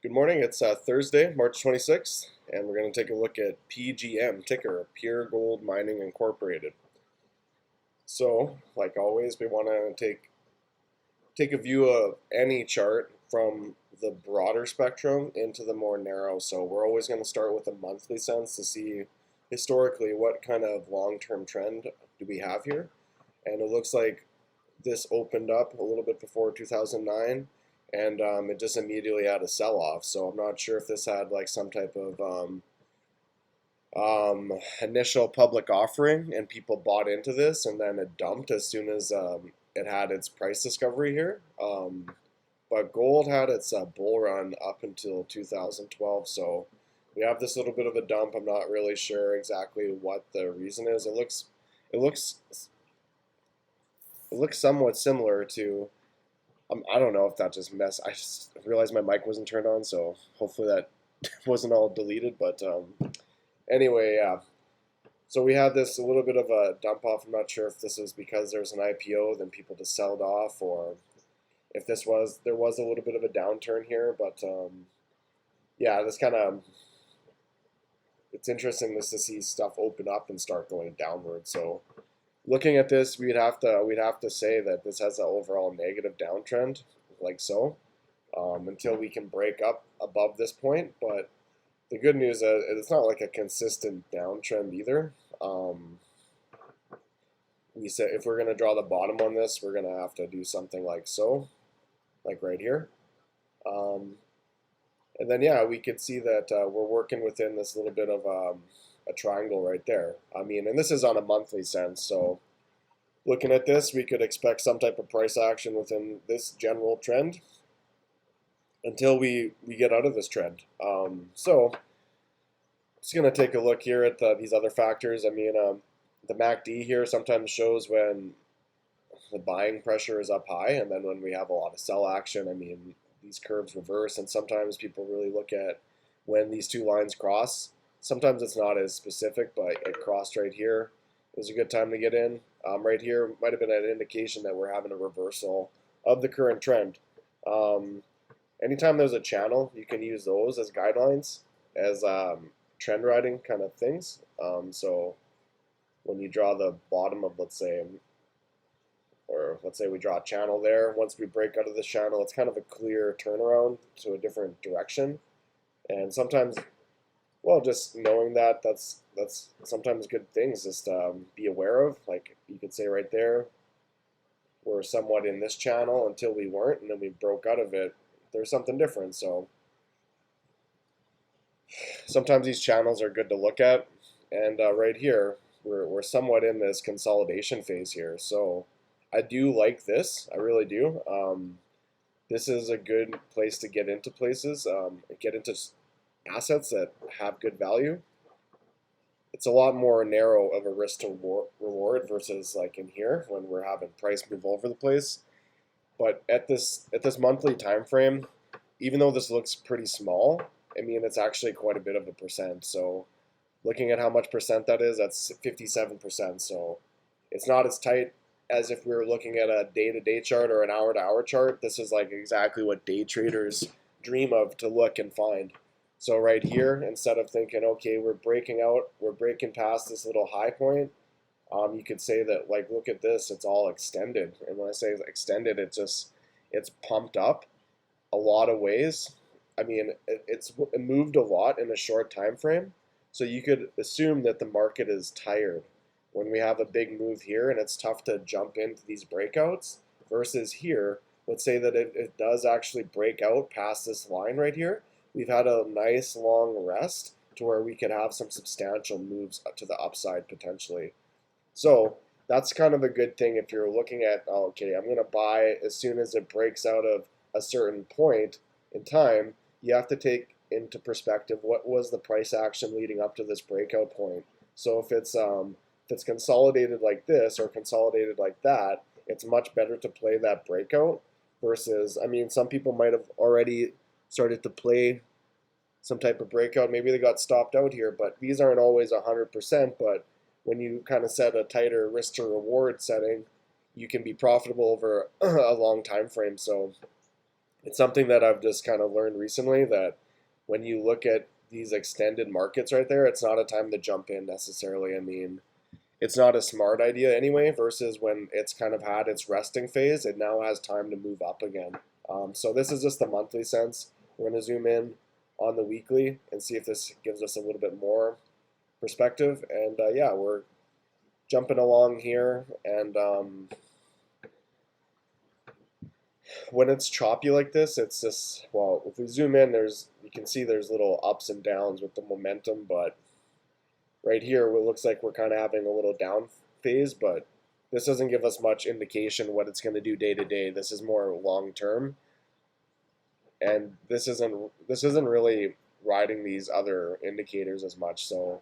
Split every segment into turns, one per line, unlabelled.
Good morning. It's Thursday, March 26th, and we're going to take a look at PGM, ticker, Pure Gold Mining Incorporated. So, like always, we want to take a view of any chart from the broader spectrum into the more narrow. So, we're always going to start with a monthly sense to see historically what kind of long-term trend do we have here. And it looks like this opened up a little bit before 2009 and it just immediately had a sell-off. So I'm not sure if this had like some type of initial public offering and people bought into this and then it dumped as soon as it had its price discovery here. But gold had its bull run up until 2012, so we have this little bit of a dump. I'm not really sure exactly what the reason is. It looks it looks somewhat similar to I don't know if that just I just realized my mic wasn't turned on, so hopefully that wasn't all deleted. But anyway, yeah. So we had this a little bit of a dump off. I'm not sure if this was because there was an IPO, then people just sold off, or if there was a little bit of a downturn here. But yeah, this kind of it's interesting just to see stuff open up and start going downward. So looking at this, we'd have to say that this has an overall negative downtrend, like so, until we can break up above this point. But the good news is it's not like a consistent downtrend either. We said if we're going to draw the bottom on this, we're going to have to do something like so, like right here. And then yeah, we could see that we're working within this little bit of a triangle right there. I mean, and this is on a monthly sense, so looking at this, we could expect some type of price action within this general trend until we get out of this trend. So just going to take a look here at these other factors. I mean, the MACD here sometimes shows when the buying pressure is up high, and then when we have a lot of sell action, I mean, these curves reverse, and sometimes people really look at when these two lines cross. Sometimes it's not as specific, but it crossed right here. It was a good time to get in. Right here might have been an indication that we're having a reversal of the current trend. Anytime there's a channel, you can use those as guidelines, as trend riding kind of things. So when you draw the bottom of, let's say we draw a channel there, once we break out of this channel, it's kind of a clear turnaround to a different direction. And sometimes, well, just knowing that, that's sometimes good things just be aware of. Like you could say right there, we're somewhat in this channel until we weren't, and then we broke out of it. There's something different. So sometimes these channels are good to look at. And right here, we're somewhat in this consolidation phase here. So I do like this. I really do. This is a good place to get into places, get into assets that have good value. It's a lot more narrow of a risk to reward versus like in here when we're having price move over the place. But at this monthly time frame, even though this looks pretty small, I mean it's actually quite a bit of a percent. So looking at how much percent that is, that's 57%. So it's not as tight as if we were looking at a day-to-day chart or an hour-to-hour chart. This is like exactly what day traders dream of to look and find. So right here, instead of thinking, okay, we're breaking past this little high point, you could say that, like, look at this, it's all extended. And when I say extended, it's pumped up a lot of ways. I mean, it moved a lot in a short time frame. So you could assume that the market is tired when we have a big move here and it's tough to jump into these breakouts versus here. Let's say that it does actually break out past this line right here. We've had a nice long rest to where we could have some substantial moves to the upside potentially. So that's kind of a good thing if you're looking at, oh, okay, I'm going to buy as soon as it breaks out of a certain point in time. You have to take into perspective what was the price action leading up to this breakout point. So if it's consolidated like this or consolidated like that, it's much better to play that breakout versus, I mean, some people might have already started to play some type of breakout. Maybe they got stopped out here, but these aren't always 100%. But when you kind of set a tighter risk to reward setting, you can be profitable over a long time frame. So It's something that I've just kind of learned recently, that when you look at these extended markets right there, it's not a time to jump in necessarily. I mean, it's not a smart idea anyway, versus when it's kind of had its resting phase, it now has time to move up again. So this is just the monthly sense. We're going to zoom in on the weekly and see if this gives us a little bit more perspective. And yeah, we're jumping along here, and when it's choppy like this, it's just, well, if we zoom in, you can see there's little ups and downs with the momentum, but right here it looks like we're kind of having a little down phase, but this doesn't give us much indication what it's going to do day to day. This is more long term, and this isn't really riding these other indicators as much. So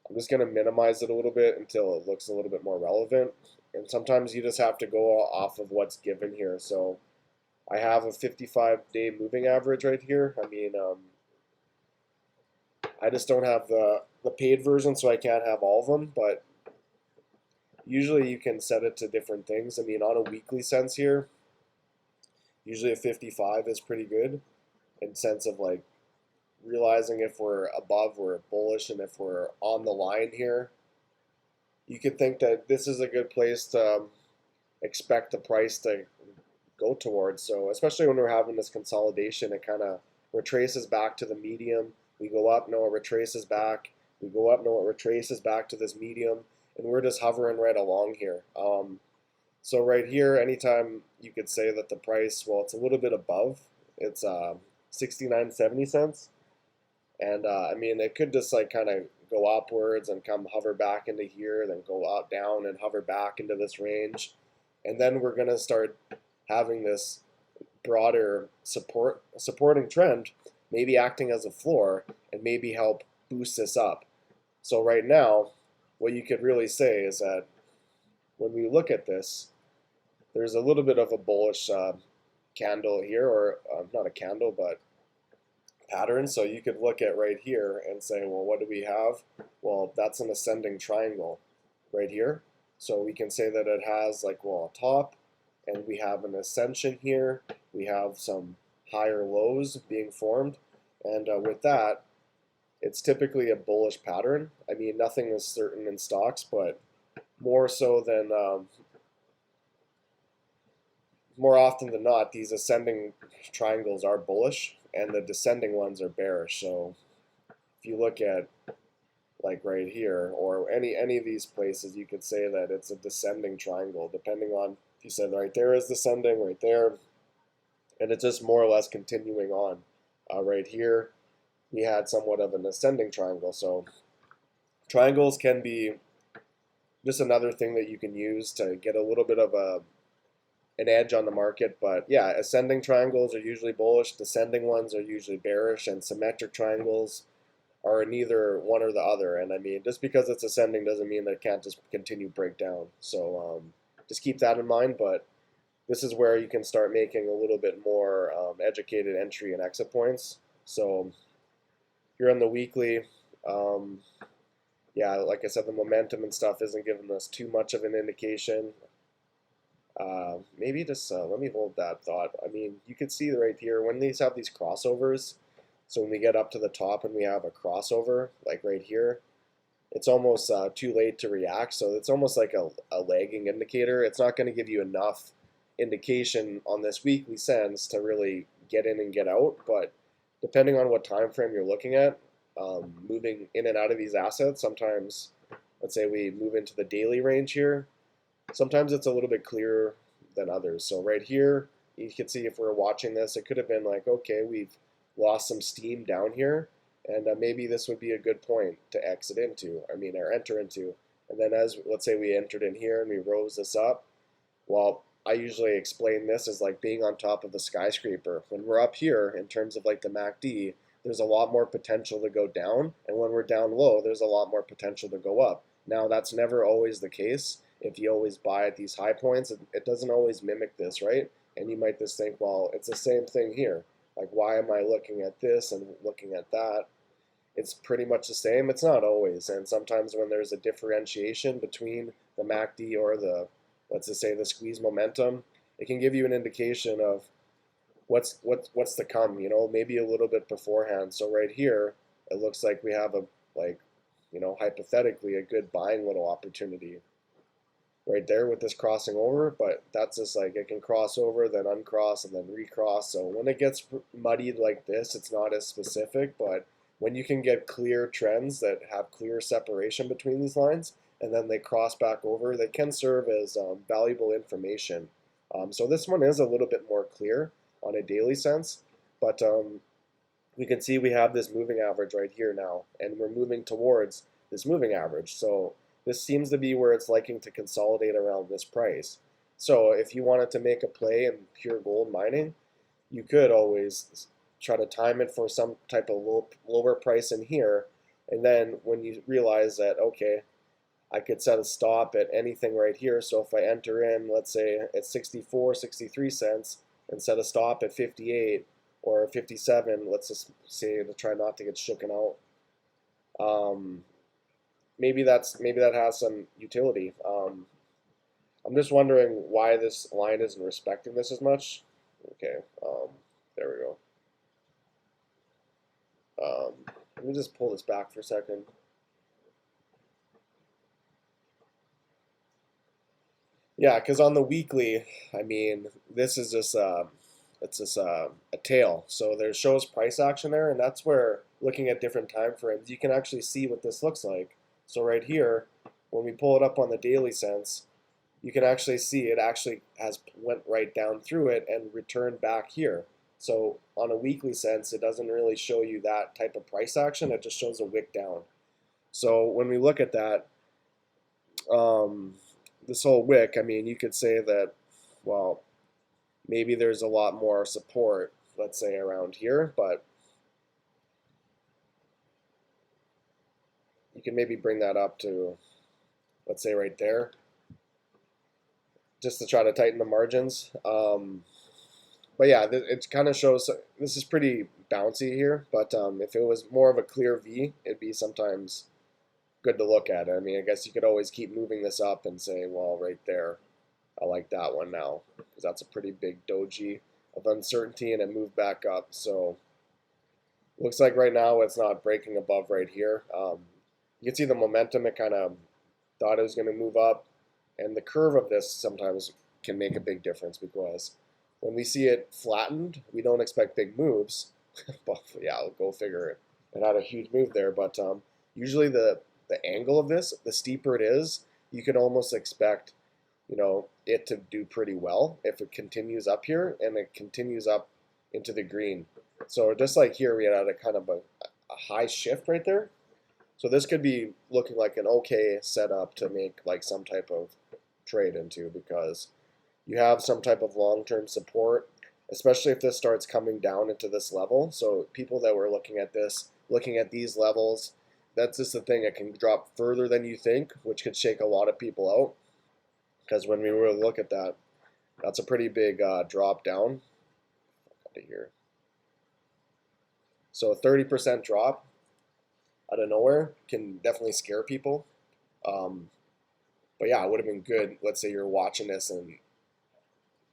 I'm just going to minimize it a little bit until it looks a little bit more relevant. And sometimes you just have to go off of what's given here. So I have a 55-day moving average right here. I mean, I just don't have the paid version, so I can't have all of them, but usually you can set it to different things. I mean, on a weekly sense here, usually a 55 is pretty good in sense of like realizing if we're above, we're bullish, and if we're on the line here, you could think that this is a good place to expect the price to go towards. So especially when we're having this consolidation, it kind of retraces back to the medium. We go up, no, it retraces back. We go up, no, it retraces back to this medium, and we're just hovering right along here. So right here, anytime you could say that the price, well, it's a little bit above. It's 69.70 cents, and I mean, it could just like kind of go upwards and come hover back into here, then go up, down, and hover back into this range, and then we're gonna start having this broader supporting trend, maybe acting as a floor and maybe help boost this up. So right now, what you could really say is that when we look at this, there's a little bit of a bullish candle here, or not a candle, but pattern. So you could look at right here and say, well, what do we have? Well, that's an ascending triangle right here. So we can say that it has like, well, a top, and we have an ascension here. We have some higher lows being formed, and with that, it's typically a bullish pattern. I mean, nothing is certain in stocks, but more so than more often than not, these ascending triangles are bullish, and the descending ones are bearish. So if you look at like right here, or any of these places, you could say that it's a descending triangle, depending on if you said right there is descending, right there, and it's just more or less continuing on. Right here, we had somewhat of an ascending triangle. So triangles can be just another thing that you can use to get a little bit of an edge on the market. But yeah, ascending triangles are usually bullish, descending ones are usually bearish, and symmetric triangles are neither one or the other. And I mean, just because it's ascending doesn't mean that it can't just continue break down. So just keep that in mind. But this is where you can start making a little bit more educated entry and exit points. So here on the weekly, yeah, like I said, the momentum and stuff isn't giving us too much of an indication. Maybe just let me hold that thought. I mean, you can see right here when these have these crossovers. So when we get up to the top and we have a crossover, like right here, it's almost too late to react. So it's almost like a lagging indicator. It's not going to give you enough indication on this weekly sense to really get in and get out. But depending on what time frame you're looking at, moving in and out of these assets, sometimes, let's say we move into the daily range here, sometimes it's a little bit clearer than others. So right here, you can see if we're watching this, it could have been like, okay, we've lost some steam down here, and maybe this would be a good point to exit into, or enter into. And then as, let's say we entered in here and we rose this up, well, I usually explain this as like being on top of the skyscraper. When we're up here, in terms of like the MACD, there's a lot more potential to go down, and when we're down low, there's a lot more potential to go up. Now, that's never always the case. If you always buy at these high points, it doesn't always mimic this, right? And you might just think, well, it's the same thing here. Like, why am I looking at this and looking at that? It's pretty much the same. It's not always. And sometimes when there's a differentiation between the MACD or the, let's just say, the squeeze momentum, it can give you an indication of what's to come, you know, maybe a little bit beforehand. So right here, it looks like we have a, like, you know, hypothetically a good buying little opportunity right there with this crossing over, but that's just like it can cross over, then uncross, and then recross. So when it gets muddied like this, it's not as specific, but when you can get clear trends that have clear separation between these lines, and then they cross back over, they can serve as valuable information. So this one is a little bit more clear on a daily sense, but we can see we have this moving average right here now, and we're moving towards this moving average. So this seems to be where it's liking to consolidate around this price. So if you wanted to make a play in pure gold mining, you could always try to time it for some type of lower price in here. And then when you realize that, okay, I could set a stop at anything right here. So if I enter in, let's say at 64, 63 cents and set a stop at 58 or 57, let's just say to try not to get shooken out. Maybe that has some utility. I'm just wondering why this line isn't respecting this as much. Okay, there we go. Let me just pull this back for a second. Yeah, because on the weekly, I mean, this is just it's just a tail. So there shows price action there, and that's where looking at different time frames, you can actually see what this looks like. So right here, when we pull it up on the daily sense, you can actually see it actually has went right down through it and returned back here. So on a weekly sense, it doesn't really show you that type of price action. It just shows a wick down. So when we look at that, this whole wick, I mean, you could say that, well, maybe there's a lot more support, let's say around here, but you can maybe bring that up to, let's say right there, just to try to tighten the margins. But yeah, it kind of shows, this is pretty bouncy here, but if it was more of a clear V, it'd be sometimes good to look at. I mean, I guess you could always keep moving this up and say, well, right there, I like that one now, because that's a pretty big doji of uncertainty, and it moved back up. So looks like right now it's not breaking above right here. You can see the momentum, it kind of thought it was going to move up, and the curve of this sometimes can make a big difference, because when we see it flattened, we don't expect big moves. But yeah, go figure. It had a huge move there, but usually the angle of this, the steeper it is, you can almost expect, you know, it to do pretty well if it continues up here and it continues up into the green. So just like here, we had a kind of a high shift right there. So this could be looking like an okay setup to make like some type of trade into, because you have some type of long-term support, especially if this starts coming down into this level. So people that were looking at this, looking at these levels, that's just the thing. It can drop further than you think, which could shake a lot of people out. Because when we really look at that, that's a pretty big drop down here. So a 30% drop out of nowhere can definitely scare people. But yeah, it would have been good. Let's say you're watching this and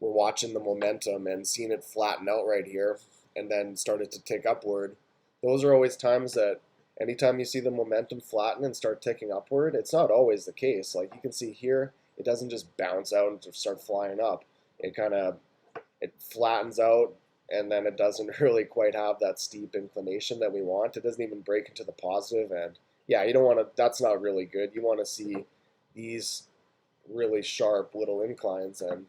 we're watching the momentum and seeing it flatten out right here and then started to tick upward. Those are always times that anytime you see the momentum flatten and start ticking upward, it's not always the case. Like you can see here, it doesn't just bounce out and start flying up. It flattens out, and then it doesn't really quite have that steep inclination that we want. It doesn't even break into the positive, and yeah, you don't want to, that's not really good. You want to see these really sharp little inclines, and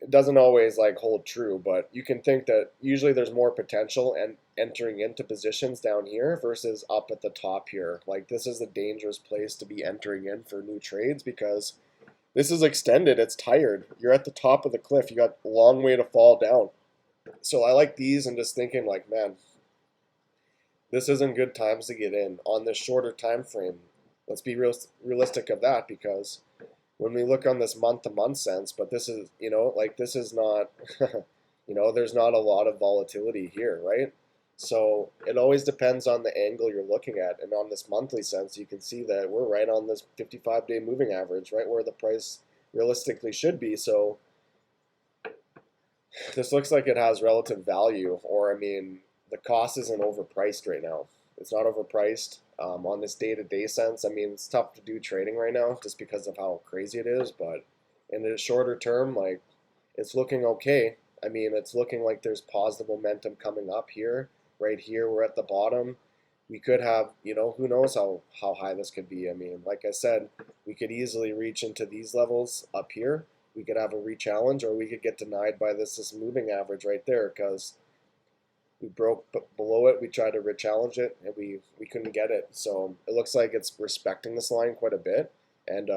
it doesn't always like hold true, but you can think that usually there's more potential and entering into positions down here versus up at the top here. Like this is a dangerous place to be entering in for new trades, because this is extended, it's tired. You're at the top of the cliff, you got a long way to fall down. So I like these and just thinking like, man, this isn't good times to get in on this shorter time frame. Let's be realistic of that, because when we look on this month-to-month sense, but this is, you know, like this is not, you know, there's not a lot of volatility here, right? So it always depends on the angle you're looking at. And on this monthly sense, you can see that we're right on this 55-day moving average, right where the price realistically should be. So This looks like it has relative value, or I mean, the cost isn't overpriced right now. It's not overpriced on this day-to-day sense. I mean, it's tough to do trading right now just because of how crazy it is, but in the shorter term, like it's looking okay. I mean, it's looking like there's positive momentum coming up here. Right here, we're at the bottom. We could have, who knows how high this could be. I mean, like I said, we could easily reach into these levels up here. We could have a re-challenge, or we could get denied by this moving average right there because we broke below it. We tried to re-challenge it, and we couldn't get it. So it looks like it's respecting this line quite a bit, and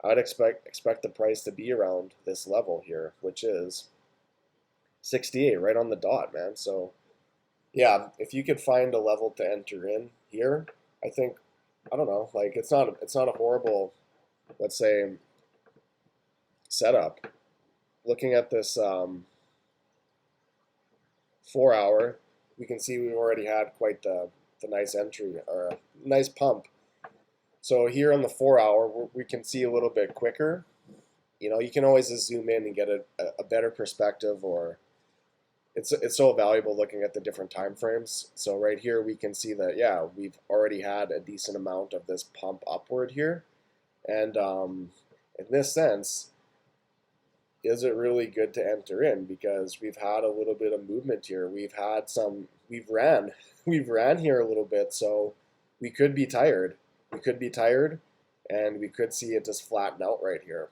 I'd expect the price to be around this level here, which is 68, right on the dot, man. So yeah, if you could find a level to enter in here, I think, I don't know, like it's not a horrible, let's say, setup. Looking at this 4 hour, we can see we've already had quite the nice entry or a nice pump. So here on the 4 hour, we can see a little bit quicker. You can always just zoom in and get a better perspective, or it's so valuable looking at the different time frames. So right here we can see that, yeah, we've already had a decent amount of this pump upward here, and in this sense, is it really good to enter in? Because we've had a little bit of movement here. We've ran, we've ran here a little bit, so we could be tired. We could be tired, and we could see it just flatten out right here.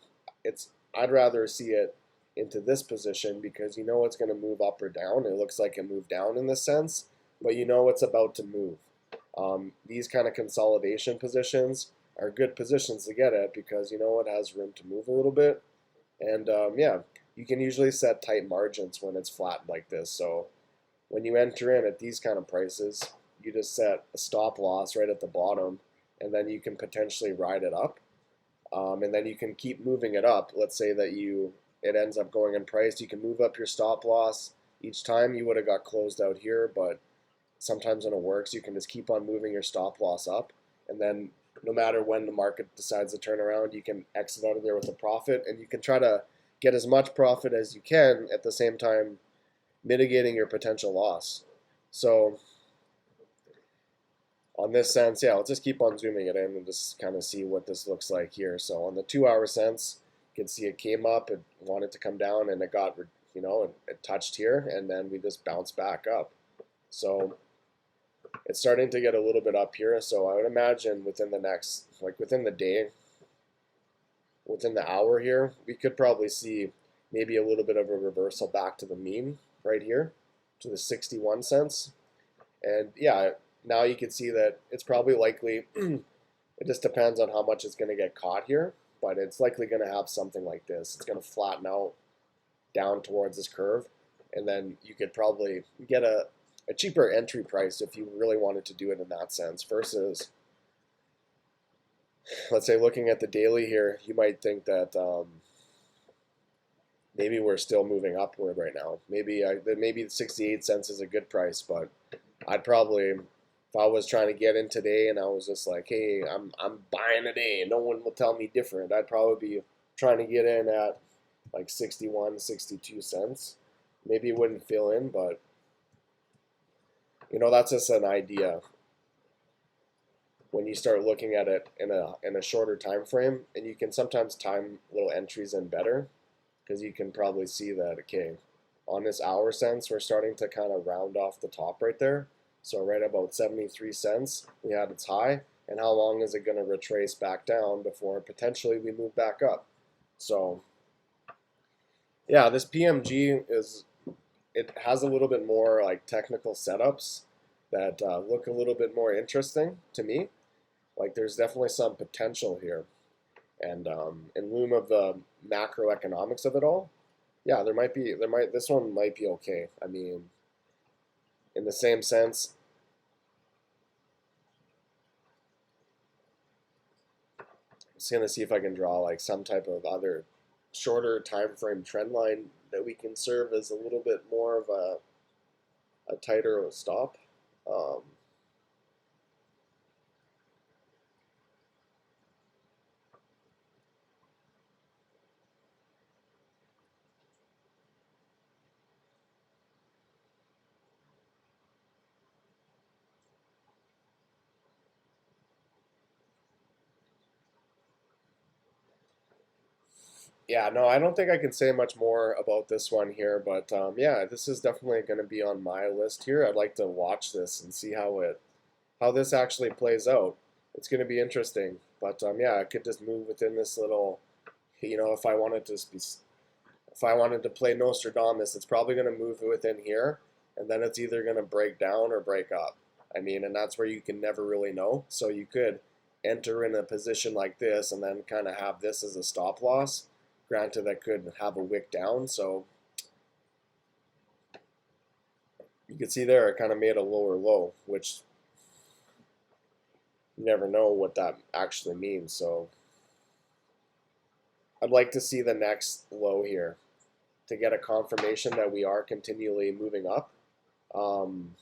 I'd rather see it into this position because it's going to move up or down. It looks like it moved down in this sense, but it's about to move. These kind of consolidation positions are good positions to get at because it has room to move a little bit. And yeah, you can usually set tight margins when it's flat like this. So when you enter in at these kind of prices, you just set a stop loss right at the bottom, and then you can potentially ride it up. And then you can keep moving it up. Let's say that it ends up going in price. You can move up your stop loss each time. You would have got closed out here, but sometimes when it works, you can just keep on moving your stop loss up, and then no matter when the market decides to turn around, you can exit out of there with a profit, and you can try to get as much profit as you can at the same time mitigating your potential loss. So on this sense, yeah, let's just keep on zooming it in and just kind of see what this looks like here. So on the 2 hour sense, you can see it came up, it wanted to come down, and it got, it touched here, and then we just bounced back up. So it's starting to get a little bit up here, so I would imagine within the day, within the hour here, we could probably see maybe a little bit of a reversal back to the mean right here, to the 61 cents. And yeah, now you can see that it's probably likely, it just depends on how much it's going to get caught here, but it's likely going to have something like this. It's going to flatten out down towards this curve, and then you could probably get a cheaper entry price if you really wanted to do it in that sense versus, let's say, looking at the daily here, you might think that maybe we're still moving upward right now. Maybe 68 cents is a good price, but I'd probably, if I was trying to get in today and I was just like, hey, I'm buying today, no one will tell me different, I'd probably be trying to get in at like 61, 62 cents. Maybe it wouldn't fill in, but that's just an idea. When you start looking at it in a shorter time frame, and you can sometimes time little entries in better, because you can probably see that, okay, on this hour sense, we're starting to kind of round off the top right there. So right about 73 cents, we had its high, and how long is it going to retrace back down before potentially we move back up? So yeah, this PMG it has a little bit more like technical setups that look a little bit more interesting to me. Like there's definitely some potential here, and in lieu of the macroeconomics of it all, yeah, this one might be okay. I mean, in the same sense, I'm just gonna see if I can draw like some type of other shorter time frame trend line that we can serve as a little bit more of a tighter stop. Um, Yeah, no, I don't think I can say much more about this one here, but yeah, this is definitely going to be on my list here. I'd like to watch this and see how this actually plays out. It's going to be interesting, but yeah, I could just move within this little, if I wanted to if I wanted to play Nostradamus, it's probably going to move within here, and then it's either going to break down or break up. I mean, and that's where you can never really know. So you could enter in a position like this and then kind of have this as a stop loss. Granted, that could have a wick down, so you can see there it kind of made a lower low, which you never know what that actually means. So I'd like to see the next low here to get a confirmation that we are continually moving up. Um,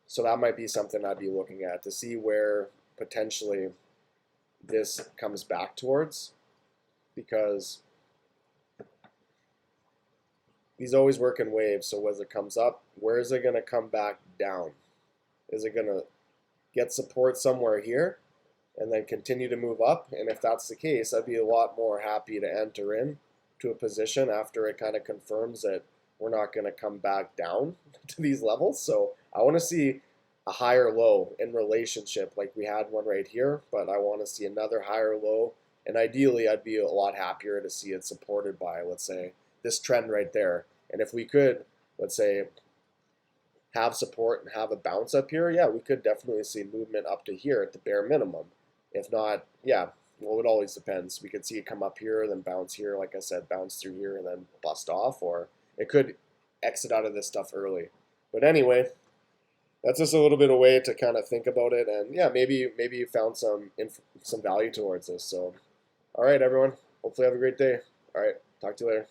so that might be something I'd be looking at to see where potentially this comes back towards, because these always work in waves. So as it comes up, where is it going to come back down? Is it going to get support somewhere here and then continue to move up? And if that's the case, I'd be a lot more happy to enter in to a position after it kind of confirms that we're not going to come back down to these levels. So I want to see a higher low in relationship, like we had one right here, but I want to see another higher low. And ideally, I'd be a lot happier to see it supported by, let's say, this trend right there. And if we could, let's say, have support and have a bounce up here, yeah, we could definitely see movement up to here at the bare minimum. If not, yeah, well, it always depends. We could see it come up here, then bounce here, like I said, bounce through here, and then bust off, or it could exit out of this stuff early. But anyway, that's just a little bit of way to kind of think about it, and yeah, maybe you found some value towards this. So, all right, everyone. Hopefully, have a great day. All right, talk to you later.